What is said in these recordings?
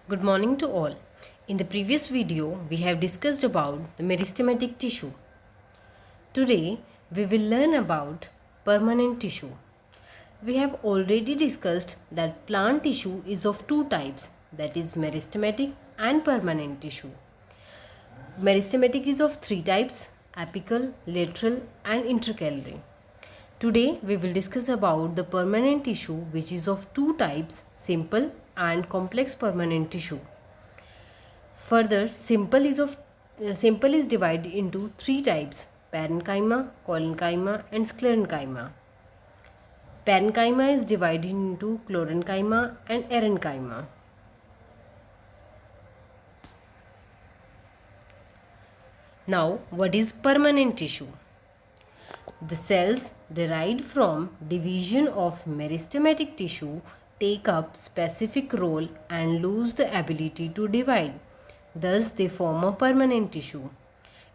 Good morning to all. In the previous video, we have discussed about the meristematic tissue. Today, we will learn about permanent tissue. We have already discussed that plant tissue is of two types, that is meristematic and permanent tissue. Meristematic is of three types, apical, lateral and intercalary. Today, we will discuss about the permanent tissue which is of two types, simple and complex permanent tissue. Further, simple is divided into three types: parenchyma, collenchyma and sclerenchyma. Parenchyma is divided into chlorenchyma and erenchyma. Now, what is permanent tissue? The cells derived from division of meristematic tissue take up specific role and lose the ability to divide. Thus, they form a permanent tissue.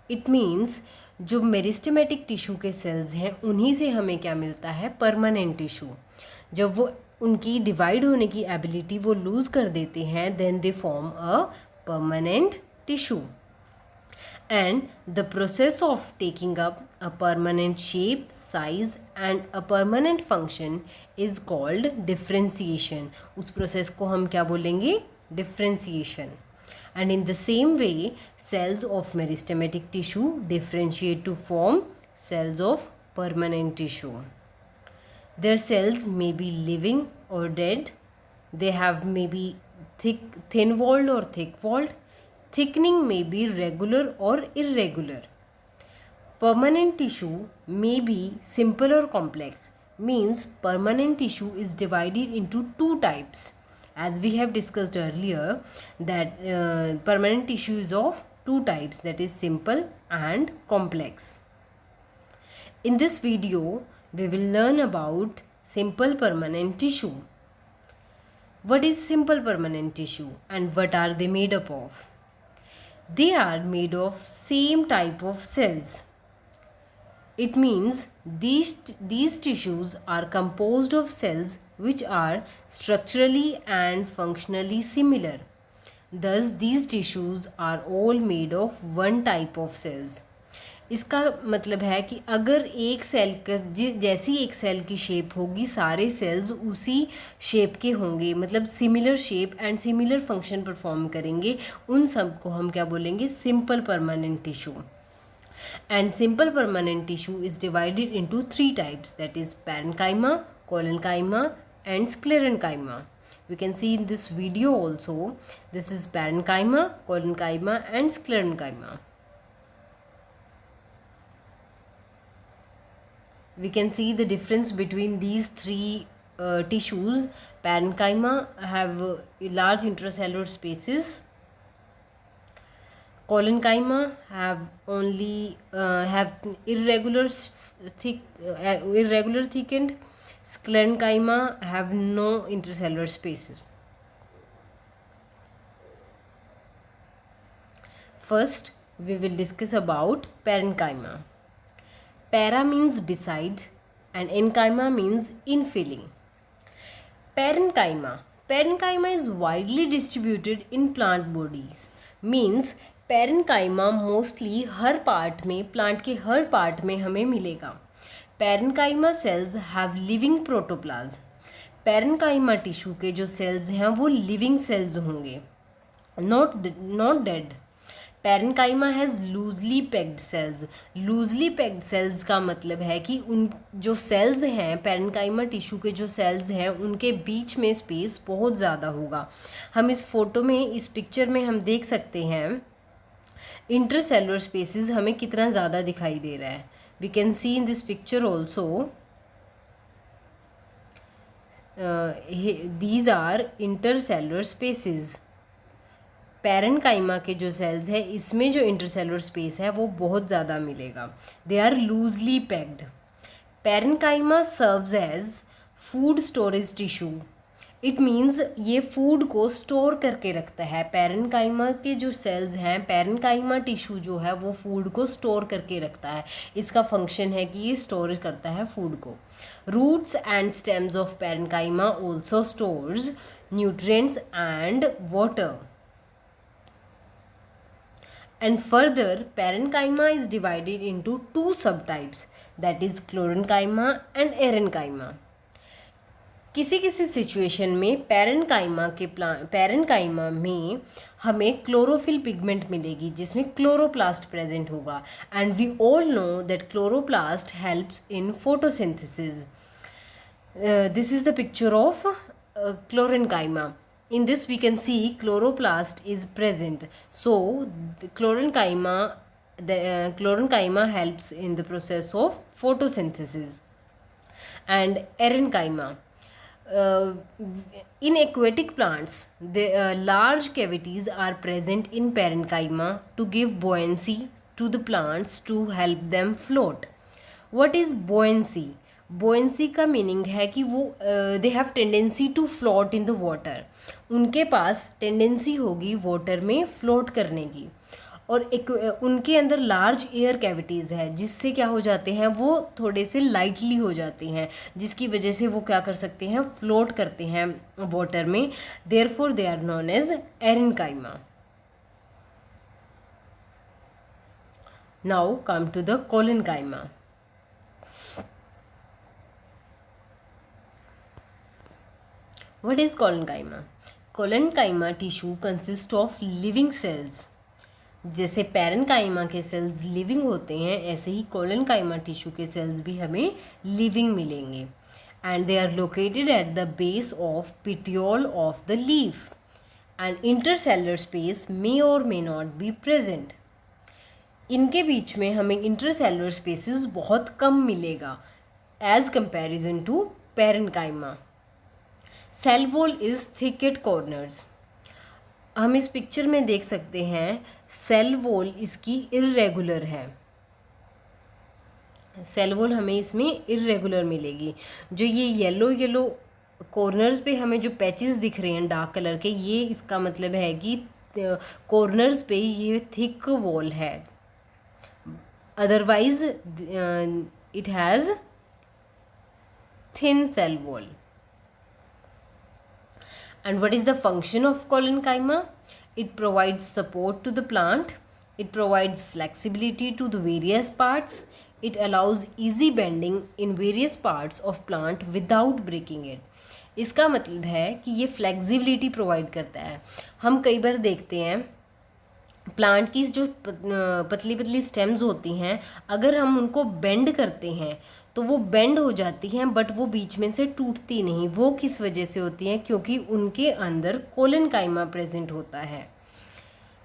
It means जो meristematic tissue के sales हैं उन्हीं से हमें क्या मिलता है, permanent tissue. जब वो उनकी डिवाइड होने की एबिलिटी वो लूज़ कर देते हैं, then they form a permanent tissue. And the process of taking up a permanent shape, size and a permanent function is called differentiation. उस process को हम क्या बोलेंगे, differentiation. And in the same way, cells of meristematic tissue differentiate to form cells of permanent tissue. Their cells may be living or dead. They have maybe thin-walled or thick-walled. Thickening may be regular or irregular. Permanent tissue may be simple or complex. Means permanent tissue is divided into two types. As we have discussed earlier that permanent tissue is of two types, that is simple and complex. In this video, we will learn about simple permanent tissue. What is simple permanent tissue and what are they made up of? They are made of same type of cells. It means these tissues are composed of cells which are structurally and functionally similar. Thus, these tissues are all made of one type of cells. इसका मतलब है कि अगर एक cell का जैसी एक cell की शेप होगी, सारे सेल्स उसी शेप के होंगे, मतलब similar shape and similar function perform करेंगे. उन सब को हम क्या बोलेंगे, simple permanent tissue. And simple permanent tissue is divided into three types, that is parenchyma, collenchyma and sclerenchyma. We can see in this video also, this is parenchyma, collenchyma and sclerenchyma. We can see the difference between these three tissues. Parenchyma have large intracellular spaces. Collenchyma have only have irregular thickened. Sclerenchyma have no intercellular spaces. First, we will discuss about parenchyma. Para means beside and enchyma means infilling. Parenchyma is widely distributed in plant bodies. Means parenchyma mostly her part में, plant के हर part में हमें मिलेगा. Parenchyma cells have living protoplasm. Parenchyma tissue के जो sales हैं वो living cells होंगे, not dead. Parenchyma has loosely packed cells. Loosely packed cells का मतलब है कि उन जो सेल्स हैं, parenchyma टिश्यू के जो सेल्स हैं उनके बीच में स्पेस बहुत ज़्यादा होगा. हम इस फोटो में, इस पिक्चर में हम देख सकते हैं इंटरसेलुलर स्पेसेस हमें कितना ज़्यादा दिखाई दे रहा है. We can see in this picture also these are intercellular spaces. Parenchyma के जो सेल्स है इसमें जो इंटरसेलुलर स्पेस है वो बहुत ज़्यादा मिलेगा. They are loosely packed. Parenchyma serves as food storage tissue. It means ये फूड को स्टोर करके रखता है. पैरेन्काइमा के जो सेल्स हैं, पैरेन्काइमा टिश्यू जो है वो फूड को स्टोर करके रखता है. इसका फंक्शन है कि ये स्टोर करता है फूड को. Roots and stems of parenchyma also stores nutrients and water. And further, parenchyma is divided into two subtypes, that is chlorenchyma and erenchyma. किसी किसी सिचुएशन में पैरेनकाइमा में हमें क्लोरोफिल पिगमेंट मिलेगी जिसमें क्लोरोप्लास्ट प्रेजेंट होगा, and we all know that chloroplast helps in photosynthesis. This is the picture of chlorenchyma. In this we can see chloroplast is present. So chlorenchyma helps in the process of photosynthesis. And erenchyma. In aquatic plants, the large cavities are present in parenchyma to give buoyancy to the plants to help them float. What is buoyancy? Buoyancy का meaning है कि वो they have tendency to float in the water. उनके पास tendency होगी water में float करने की, और एक उनके अंदर लार्ज एयर कैविटीज़ है जिससे क्या हो जाते हैं, वो थोड़े से लाइटली हो जाते हैं, जिसकी वजह से वो क्या कर सकते हैं, फ्लोट करते हैं वाटर में. Therefore they are known as aerenchyma. Now come to the collenchyma. What is collenchyma? Collenchyma tissue consist of living cells. जैसे पैरेनकाइमा के सेल्स लिविंग होते हैं, ऐसे ही कोलेनकाइमा टिश्यू के सेल्स भी हमें लिविंग मिलेंगे. And they are located at the base of petiole of the leaf, and intercellular space may और मे नॉट बी प्रेजेंट. इनके बीच में हमें इंटरसेलुलर स्पेसिस बहुत कम मिलेगा as comparison to parenchyma. Cell wall is thick at corners. हम इस picture में देख सकते हैं सेल वॉल इसकी इर्रेगुलर है. सेल वॉल हमें इसमें इर्रेगुलर मिलेगी. जो ये येलो कॉर्नर्स पे हमें जो पैचेस दिख रहे हैं डार्क कलर के, ये इसका मतलब है कि कॉर्नर्स पे ये थिक वॉल है. Otherwise it has thin cell wall. And what is the function of colenchyma? It provides support to the plant. It provides flexibility to the various parts. It allows easy bending in various parts of plant without breaking it. इसका मतलब है कि ये flexibility provide करता है. हम कई बार देखते हैं प्लांट की जो पतली पतली स्टेम्स होती हैं, अगर हम उनको बेंड करते हैं तो वो बेंड हो जाती हैं, बट वो बीच में से टूटती नहीं. वो किस वजह से होती हैं? क्योंकि उनके अंदर कोलेनकाइमा प्रेजेंट होता है.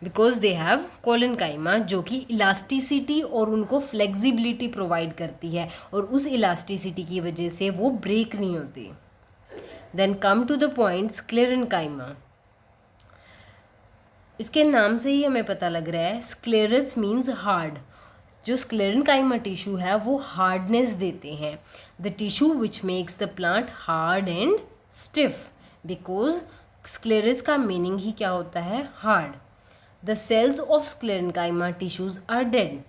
बिकॉज दे हैव कोलेनकाइमा जो कि इलास्टिसिटी और उनको फ्लेक्सिबिलिटी प्रोवाइड करती है, और उस इलास्टिसिटी की वजह से वो ब्रेक नहीं होती. Then come to the point sclerenchyma. इसके नाम से ही हमें पता लग रहा है, स्क्लेरस मीन्स हार्ड. जो स्क्लेरेनकाइमा टिश्यू है वो हार्डनेस देते हैं. The tissue which makes the plant hard and stiff, because sclerus का मीनिंग ही क्या होता है, hard. The cells of sclerenchyma tissues are dead.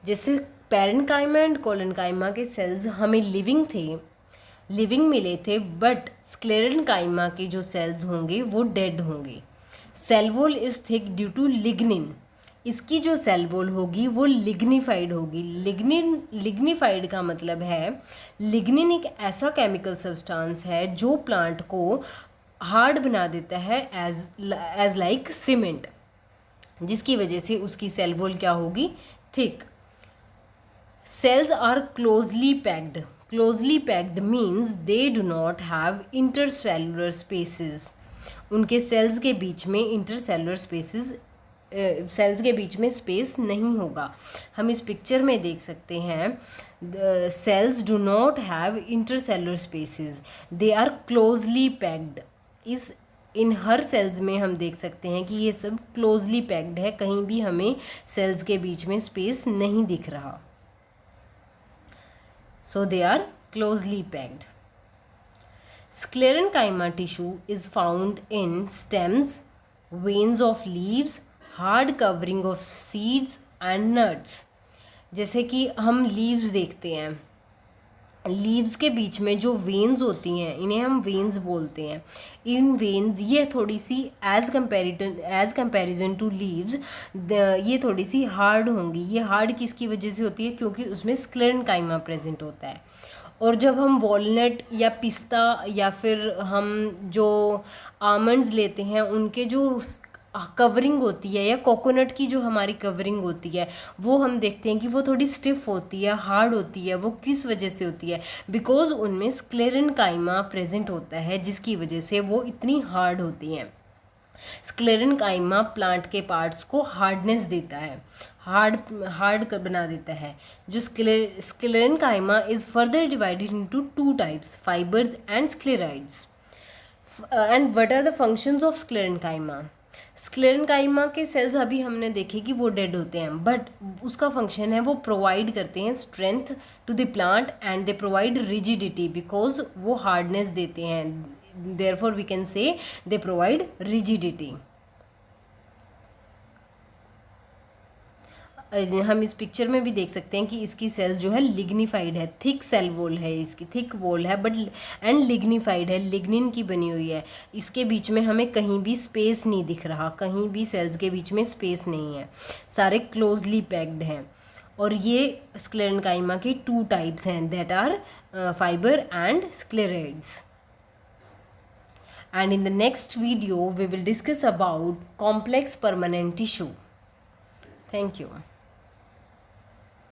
जैसे पैरेनकाइमा एंड कोलेनकाइमा के सेल्स हमें लिविंग मिले थे, बट स्क्लेरेनकाइमा के जो सेल्स होंगे वो डेड होंगे. Cell wall is thick due to lignin. इसकी जो सेल वॉल होगी वो लिग्निफाइड होगी. लिग्निफाइड का मतलब है, लिग्निन एक ऐसा केमिकल सब्सटेंस है जो प्लांट को हार्ड बना देता है एज लाइक सीमेंट, जिसकी वजह से उसकी सेल वॉल क्या होगी, thick. Cells are closely packed. Closely packed means they do not have intercellular spaces. उनके सेल्स के बीच में सेल्स के बीच में स्पेस नहीं होगा. हम इस पिक्चर में देख सकते हैं cells do not have intercellular spaces, they are closely packed. इन हर सेल्स में हम देख सकते हैं कि ये सब क्लोजली पैक्ड है, कहीं भी हमें सेल्स के बीच में स्पेस नहीं दिख रहा. So they are closely packed. Sclerenchyma tissue is found in stems, veins of leaves, hard covering of seeds and nuts. जैसे कि हम लीव्स देखते हैं, लीव्स के बीच में जो वेन्स होती हैं, इन्हें हम वेन्स बोलते हैं। इन वेन्स ये थोड़ी सी एज कंपैरिजन टू लीव्स ये थोड़ी सी हार्ड होंगी। ये हार्ड किसकी वजह से होती है? क्योंकि उसमें स्क्लेरेन्काइमा प्रेजेंट होता है। और जब हम वॉलनट या पिस्ता या फिर हम जो आमंड्स लेते हैं, उनके जो कवरिंग होती है, या कोकोनट की जो हमारी कवरिंग होती है, वो हम देखते हैं कि वो थोड़ी स्टिफ होती है, हार्ड होती है। वो किस वजह से होती है? बिकॉज उनमें स्क्लेरेन्काइमा प्रेजेंट होता है, जिसकी वजह से वो इतनी हार्ड होती हैं। स्क्लेरेन्काइमा प्लांट के पार्ट्स को हार्डनेस देता है, हार्ड बना देता है। जो sclerenchyma is further divided into two types, fibres and sclereids. And what are the functions of sclerenchyma? Sclerenchyma के सेल्स अभी हमने देखे कि वो डेड होते हैं, बट उसका फंक्शन है वो प्रोवाइड करते हैं strength to the plant and they provide rigidity, because वो हार्डनेस देते हैं। Therefore we can say they provide rigidity. हम इस पिक्चर में भी देख सकते हैं कि इसकी सेल जो है लिग्निफाइड है, थिक सेल वॉल है, इसकी थिक वॉल है, बट एंड लिग्निफाइड है, लिग्निन की बनी हुई है। इसके बीच में हमें कहीं भी स्पेस नहीं दिख रहा, कहीं भी सेल्स के बीच में स्पेस नहीं है, सारे क्लोजली पैक्ड हैं। और ये स्क्लेरेन्काइमा के टू टाइप्स हैं, that are fibre and sclereids. And in the next video we will discuss about complex permanent tissue. Thank you.